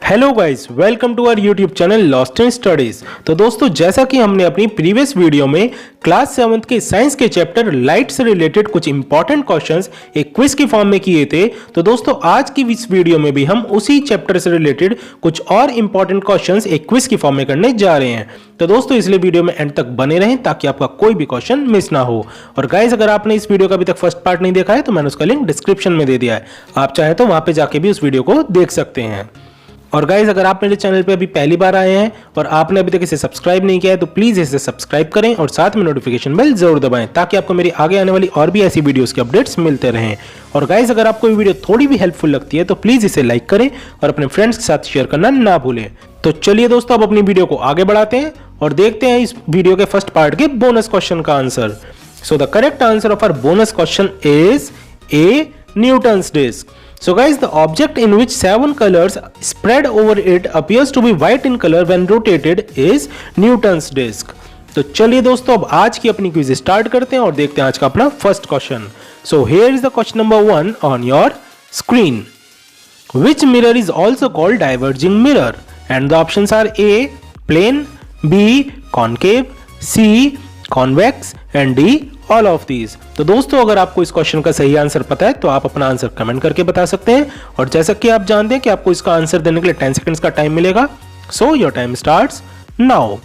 Hello guys, welcome to our YouTube channel lost in studies. तो दोस्तों, जैसा कि हमने अपनी प्रीवियस वीडियो में क्लास 7th के साइंस के चैप्टर लाइट से रिलेटेड कुछ इंपॉर्टेंट क्वेश्चंस एक क्विज की फॉर्म में किए थे, तो दोस्तों आज की इस वीडियो में भी हम उसी चैप्टर से रिलेटेड कुछ और इंपॉर्टेंट क्वेश्चंस एक क्विज की फॉर्म में करने जा रहे हैं। तो दोस्तों इसलिए वीडियो में एंड तक बने रहें ताकि आपका कोई भी क्वेश्चन मिस ना हो। और गाइस, अगर आपने इस वीडियो का अभी तक फर्स्ट पार्ट नहीं देखा है तो मैंने उसका लिंक डिस्क्रिप्शन में दे दिया है, आप चाहे तो वहां पे जाके भी उस वीडियो को देख सकते हैं। और गाइज, अगर आप मेरे चैनल पे अभी पहली बार आए हैं और आपने अभी तक इसे सब्सक्राइब नहीं किया है तो प्लीज इसे सब्सक्राइब करें और साथ में नोटिफिकेशन बेल जरूर दबाएं ताकि आपको मेरी आगे आने वाली और भी ऐसी वीडियोस के अपडेट्स मिलते रहें। और गाइज, अगर आपको ये वीडियो थोड़ी भी हेल्पफुल लगती है तो प्लीज इसे लाइक करें और अपने फ्रेंड्स के साथ शेयर करना ना भूलें। तो चलिए दोस्तों, अब अपनी वीडियो को आगे बढ़ाते हैं और देखते हैं इस वीडियो के फर्स्ट पार्ट के बोनस क्वेश्चन का answer. So the correct answer of our bonus question is A, Newton's disk. So guys, the object in which 7 colors spread over it appears to be white in color when rotated is Newton's disk. तो चलिए दोस्तों, अब आज की अपनी quiz start करते हैं और देखते हैं आज का अपना first question. So here is the question number 1 on your screen. Which mirror is also called diverging mirror? And the options are A, plane, B, concave, C, convex and D, all of these. तो दोस्तों, अगर आपको इस question का सही answer पता है तो आप अपना आंसर कमेंट करके बता सकते हैं। और जैसा कि आप जानते हैं कि आपको इसका आंसर देने के लिए 10 सेकंड्स का टाइम मिलेगा। So your time starts now.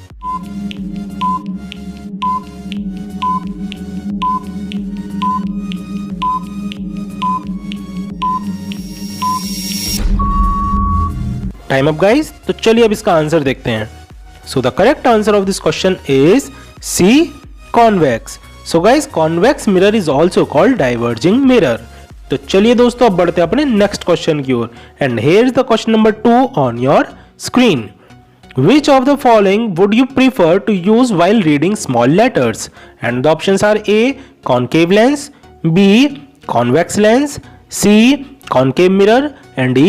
Time up guys. तो चलिए अब इसका आंसर देखते हैं। So the correct answer of this question is C, convex. So guys, convex mirror is also called diverging mirror. तो चलिए दोस्तों, अब बढ़ते हैं अपने नेक्स्ट क्वेश्चन की ओर। And here is the question number 2 on your screen. Which of the following would you prefer to use while reading small letters? And the options are A, concave lens, B, convex lens, C, concave mirror and D,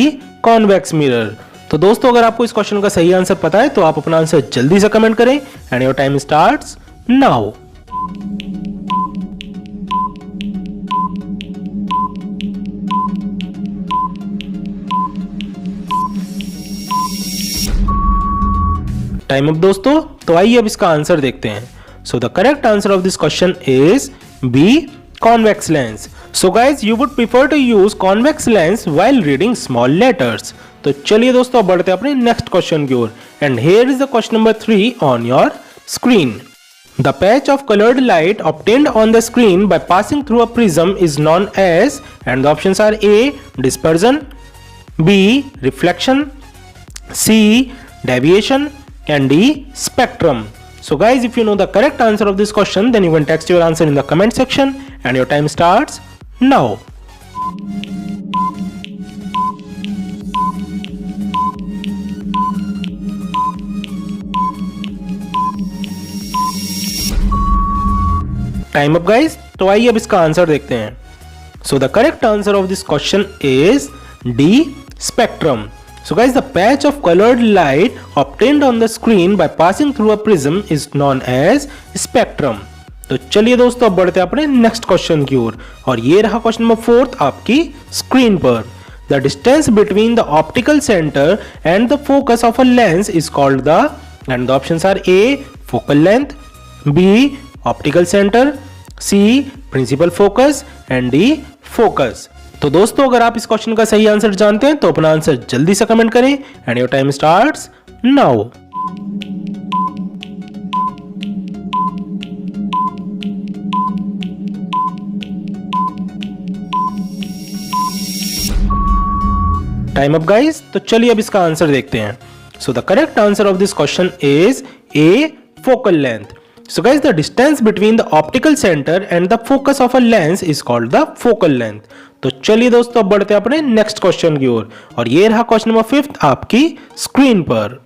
convex mirror. तो दोस्तों, अगर आपको इस question का सही answer पता है तो आप अपना आंसर जल्दी से कमेंट करें and your time starts now. Time up दोस्तों। तो आइए अब इसका आंसर देखते हैं। So the correct answer of this question is B, convex lens. So guys, you would prefer to use convex lens while reading small letters. तो चलिए दोस्तों, बढ़ते हैं अपने नेक्स्ट क्वेश्चन की ओर। And here is the question number 3 on your screen. The patch of colored light obtained on the screen by passing through a prism is known as, and the options are A, dispersion, B, reflection, C, deviation and D, spectrum. So guys, if you know the correct answer of this question, then you can text your answer in the comment section and your time starts now. Time up guys. तो आइए अब इसका answer देखते हैं। So the correct answer of this question is D, spectrum. So guys, the patch of colored light obtained on the screen by passing through a prism is known as spectrum. तो चलिए दोस्तों, अब बढ़ते हैं अपने next question की ओर और ये रहा क्वेश्चन नंबर 4 आपकी स्क्रीन पर। The distance between the optical center and the focus of a lens is called the, and the options are A, focal length, B, optical center, C, principal focus and D, focus. तो दोस्तों, अगर आप इस question का सही answer जानते हैं तो अपना आंसर जल्दी से कमेंट करें and your time starts now. Time up guys. तो चलिए अब इसका आंसर देखते हैं। So the correct answer of this question is A, focal length. So guys, the distance between the optical center and the focus of a lens is called the focal length. तो चलिए दोस्तों, अब बढ़ते हैं अपने next question की ओर और ये रहा क्वेश्चन नंबर 5 आपकी स्क्रीन पर।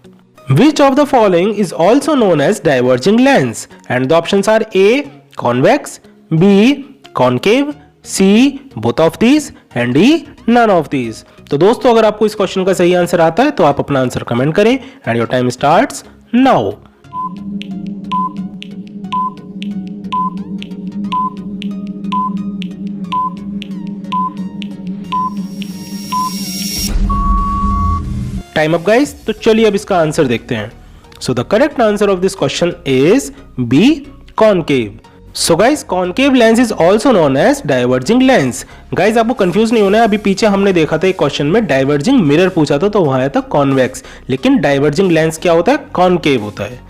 Which of the following is also known as diverging lens? And the options are A, convex, B, concave, C, both of these and D, none of these. तो दोस्तों, अगर आपको इस क्वेश्चन का सही answer आता है तो आप अपना आंसर कमेंट करें and your time starts now. Time up guys, तो चलिए अब इसका आंसर देखते हैं। So the correct answer of this question is B, concave. So guys, concave lens is also known as diverging lens. Guys आपको confuse नहीं होना है, अभी पीछे हमने देखा था एक क्वेश्चन में डाइवर्जिंग मिरर पूछा था तो वहां आया था कॉन्वेक्स, लेकिन डाइवर्जिंग लेंस क्या होता है, कॉनकेव होता है।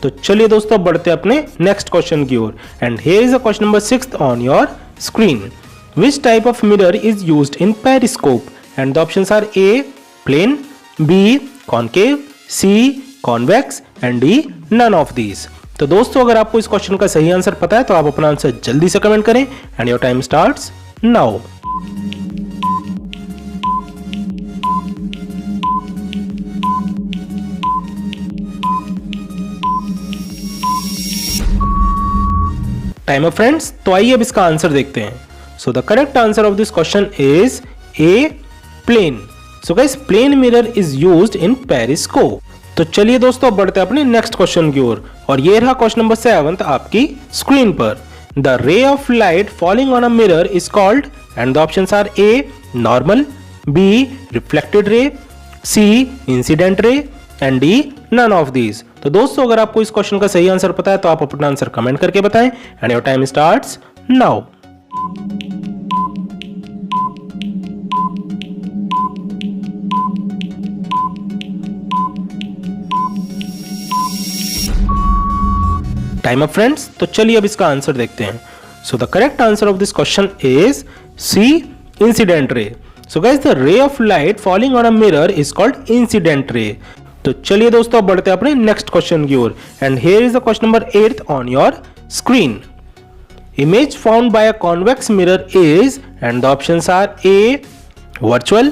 तो चलिए दोस्तों बढ़ते हैं अपने नेक्स्ट क्वेश्चन की ओर। And here is the question number 6 on your screen. Which type of mirror is used in periscope? And the options are A, plane, B, concave, C, convex and D, none of these. तो दोस्तों अगर आपको इस question का सही answer पता है तो आप अपना आंसर जल्दी से कमेंट करें and your time starts now. Time up friends, तो आइए अब इसका आंसर देखते हैं। So the correct answer of this question is A, plane. So guys, plane mirror is used in periscope. तो चलिए दोस्तों बढ़ते हैं अपने नेक्स्ट क्वेश्चन की ओर, और ये रहा क्वेश्चन नंबर 7 आपकी स्क्रीन पर। The ray of light falling on a mirror is called, and the options are A, normal, B, reflected ray, C, incident ray and D, none of these. तो दोस्तों अगर आपको इस क्वेश्चन का सही answer पता है तो आप अपना आंसर कमेंट करके बताएं and your time starts now. Time up friends, तो चलिए अब इसका आंसर देखते हैं। So the correct answer of this question is C, incident ray. So guys, the ray of light falling on a mirror is called incident ray. तो चलिए दोस्तों बढ़ते हैं अपने नेक्स्ट क्वेश्चन की ओर, and here is the question number 8 on your screen. Image found by a convex mirror is, and the options are A, virtual,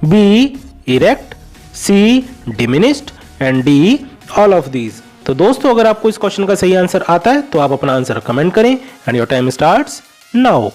B, erect, C, diminished and D, all of these. तो दोस्तों अगर आपको इस question का सही answer आता है तो आप अपना आंसर कमेंट करें and your time starts now.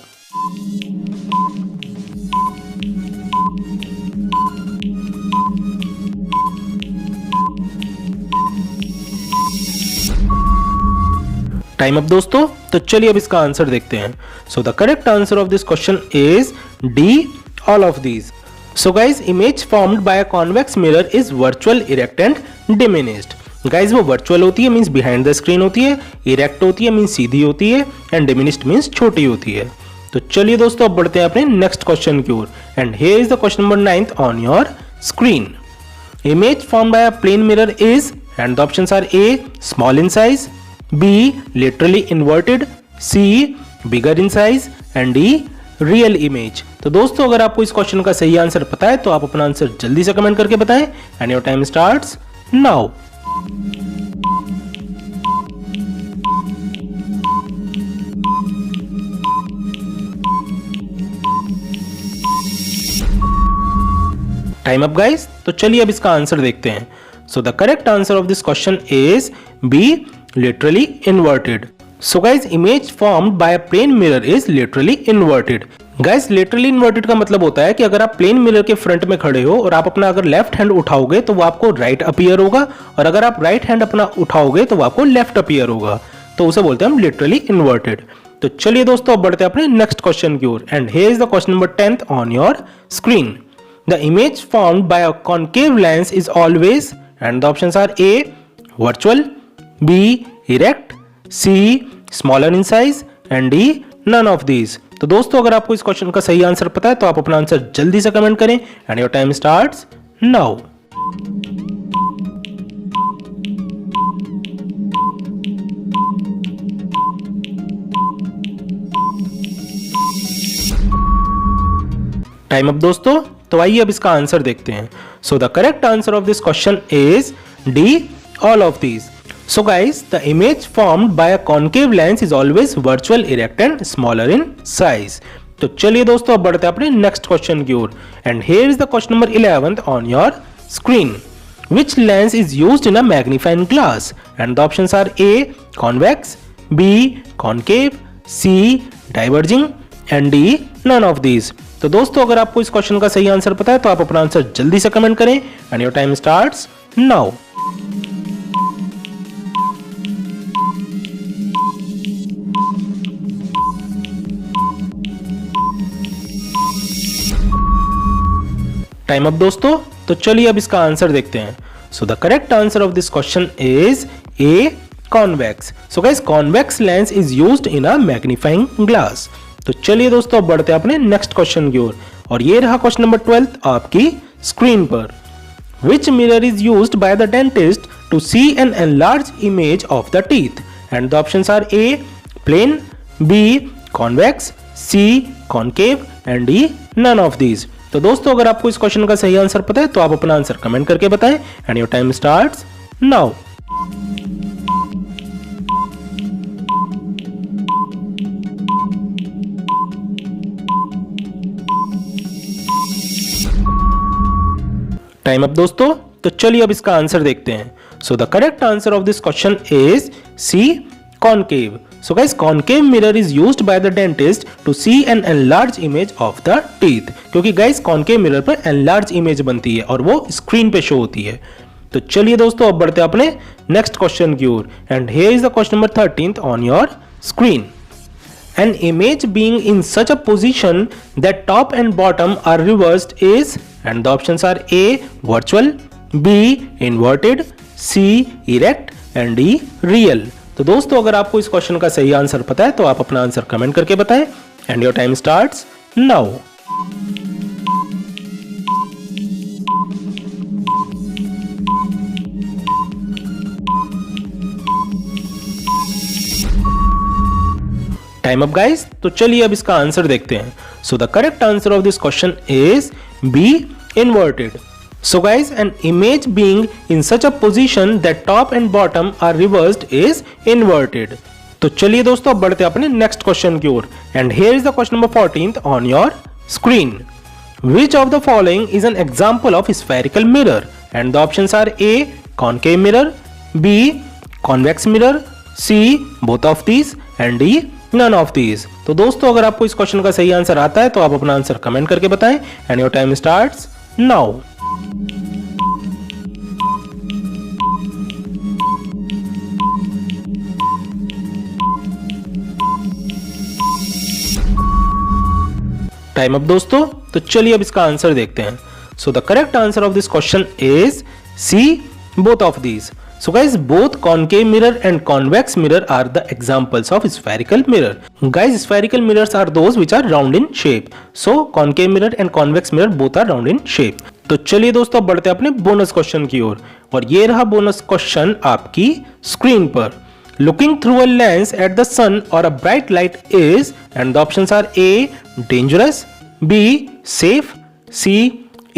Time up दोस्तों, तो चलिए अब इसका आंसर देखते हैं। So the correct answer of this question is D, all of these. So guys, image formed by a convex mirror is virtual, erect and diminished. Guys वो virtual होती है मींस बिहाइंड द स्क्रीन होती है, erect होती है means सीधी होती है and diminished means छोटी होती है। तो चलिए दोस्तों अब बढ़ते हैं अपने नेक्स्ट क्वेश्चन की ओर, and here is the question number 9 on your screen. Image formed by a plane mirror is, and the options are A, small in size, B, literally inverted, C, bigger in size and D, real image. तो दोस्तों अगर आपको इस question का सही answer पता है तो आप अपना आंसर जल्दी से कमेंट करके बताएं and your time starts now. Time up guys, तो चलिए अब इसका आंसर देखते हैं। So the correct answer of this question is B, literally inverted. So guys, image formed by a plane mirror is laterally inverted. Guys laterally inverted का मतलब होता है कि अगर आप प्लेन मिरर के फ्रंट में खड़े हो और आप अपना अगर लेफ्ट हैंड उठाओगे तो वो आपको राइट अपीयर होगा, और अगर आप राइट हैंड अपना उठाओगे तो वो आपको लेफ्ट अपीयर होगा, तो उसे बोलते हैं हम लिटरली इन्वर्टेड। तो चलिए दोस्तों अब बढ़ते हैं अपने नेक्स्ट क्वेश्चन की ओर, and here is the question number 10 on your screen. The image formed by a concave lens is always, and the options are A, virtual, B, erect, C, smaller in size and D, none of these. तो दोस्तों अगर आपको इस question का सही answer पता है तो आप अपना आंसर जल्दी से कमेंट करें and your time starts now. Time up दोस्तों, तो आइए अब इसका आंसर देखते हैं। So the correct answer of this question is D, all of these. So guys, the image formed by a concave lens is always virtual, erect and smaller in size. तो चलिए दोस्तों अब बढ़ते हैं अपने नेक्स्ट क्वेश्चन की ओर, and here is the question number 11 on your screen. Which lens is used in a magnifying glass? And the options are A, convex, B, concave, C, diverging and D, none of these. तो दोस्तों अगर आपको इस question का सही answer पता है तो आप अपना आंसर जल्दी से कमेंट करें and your time starts now. Time up दोस्तों। तो चलिए अब इसका आंसर देखते हैं। So the correct answer of this question is A, convex. So guys convex lens is used in a magnifying glass. तो चलिए दोस्तों अब बढ़ते हैं अपने नेक्स्ट क्वेश्चन की ओर, और ये रहा क्वेश्चन नंबर 12 आपकी स्क्रीन पर। Which mirror is used by the dentist to see an enlarged image of the teeth? And the options are A, plane, B, convex, C, concave and D, none of these. तो दोस्तों अगर आपको इस question का सही answer पता है तो आप अपना आंसर कमेंट करके बताएं and your time starts now. Time up दोस्तों। तो चलिए अब इसका आंसर देखते हैं। So the correct answer of this question is C, concave. So guys concave mirror is used by the dentist to see an enlarge image of the teeth, क्योंकि guys concave mirror पर enlarge image बनती है और वो screen पे show होती है। तो चलिए दोस्तों अब बढ़ते हैं अपने नेक्स्ट क्वेश्चन की ओर, and here is the question number 13 on your screen. An image being in such a position that top and bottom are reversed is, and the options are A, virtual, B, inverted, C, erect and D, real. तो दोस्तों अगर आपको इस question का सही answer पता है तो आप अपना आंसर कमेंट करके बताएं and your time starts now. Time up guys. तो चलिए अब इसका आंसर देखते हैं। So the correct answer of this question is B, inverted. So guys an image being in such a position that top and bottom are reversed is inverted. तो चलिए दोस्तों अब बढ़ते हैं अपने नेक्स्ट क्वेश्चन की ओर, and here is the question number 14 on your screen. Which of the following is an example of spherical mirror? And the options are A, concave mirror, B, convex mirror, C, both of these and D, none of these. तो दोस्तों अगर आपको इस question का सही answer आता है तो आप अपना आंसर कमेंट करके बताएं and your time starts now. Time up दोस्तों। तो चलिए अब इसका आंसर देखते हैं। So the correct answer of this question is C, both of these. So guys, both concave mirror and convex mirror are the examples of spherical mirror. Guys, spherical mirrors are those which are round in shape. So concave mirror and convex mirror both are round in shape. तो चलिए दोस्तों बढ़ते हैं अपने bonus question की ओर, और ये रहा बोनस क्वेश्चन आपकी स्क्रीन पर। Looking through a lens at the sun or a bright light is, and the options are A, dangerous, B, safe, C,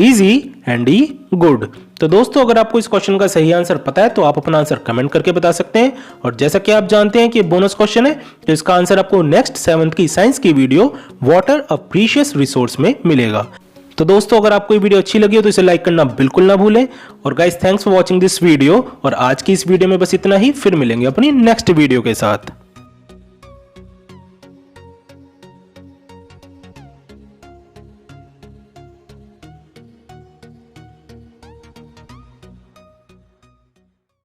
easy and D, good. तो दोस्तों अगर आपको इस क्वेश्चन का सही आंसर पता है तो आप अपना आंसर कमेंट करके बता सकते हैं, और जैसा कि आप जानते हैं कि बोनस क्वेश्चन है तो इसका आंसर आपको नेक्स्ट 7th की साइंस की वीडियो वाटर अ प्रीशियस रिसोर्स में मिलेगा। तो दोस्तों अगर आपको ये वीडियो अच्छी लगी हो तो इसे लाइक करना बिल्कुल ना भूलें, और guys thanks for watching this video, और आज की इस वीडियो में बस इतना ही। फिर मिलेंगे अपनी नेक्स्ट वीडियो के साथ।